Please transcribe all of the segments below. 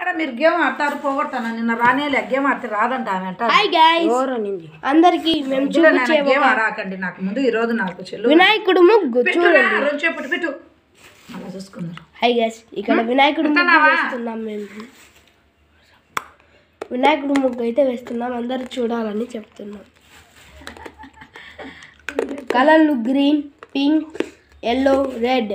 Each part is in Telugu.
రాకుండా మీరు గేమ్ ఆడతారు పోగొడతాను నిన్న రానేలే గేమ్ ఆడితే రాదంట ఆమె అంటారు. హాయ్ గైస్ అందరికి మేము చూపించే గేమ్ ఆడకండి నాకు ముందు ఈ రోజు నాకు చెల్లు వినాయకుడు ముగ్గు చూడండి రోజు పెట్టు అలా చూసుకున్నారు. హాయ్ గైస్ ఇక్కడ వినాయకుడు ముగ్గు వేస్తున్నాం మేము. వినాయకుడు ముగ్గు అయితే వేస్తున్నాం, అందరూ చూడాలని చెప్తున్నాం. కలర్లు గ్రీన్, పింక్, ఎల్లో, రెడ్.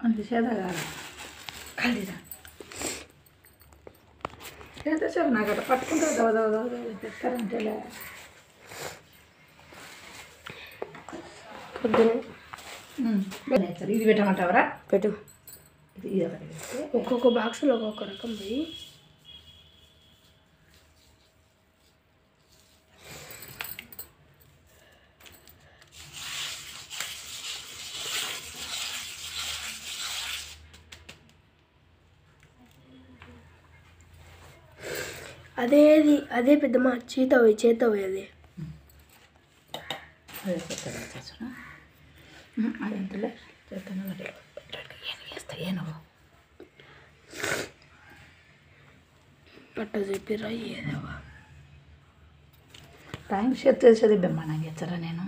అంత చేదగా కలిదా చేద్దాం నాకు అట్లా పట్టుకుంటారు తెస్తారంటేలే ఇది పెట్టమంటావరా పెట్టు. ఇది ఒక్కొక్క బాక్స్లో ఒక్కొక్క రకం పోయి అదే పెద్దమ్మ చేత పోయి అది అదంతలే చేస్తాను చేస్తా ఏనుగు పట్ట చెప్పిరా ఏదవా టైం షేర్ చేసేది బెమ్మ నాకు ఇచ్చరా నేను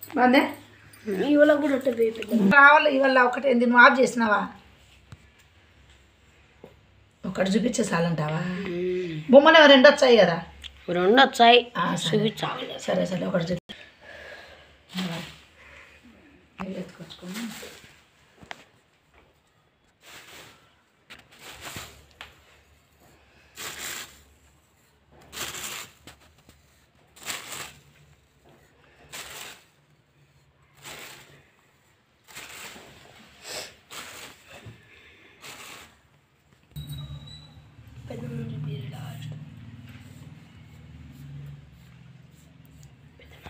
బాగుందే ఇవాళ కూడా రావాలి ఇవాళ ఒకటి ఏంది నువ్వు ఆఫ్ చేసినావా ఒకటి చూపించే చాలంటావా బొమ్మలు రెండు వచ్చాయి కదా రెండు వచ్చాయి చూపించాలి సరే సరే ఒకటి చూపి ఎత్తుకొచ్చుకోండి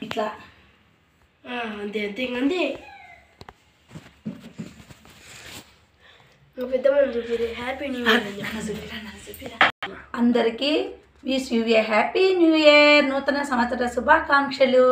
ఇట్లా అంతే అంతే ఇంకంతే పెద్దమ్మ చూపి హ్యాపీ న్యూ ఇయర్ అందరికీ wish you A happy new year నూతన సంవత్సర శుభాకాంక్షలు.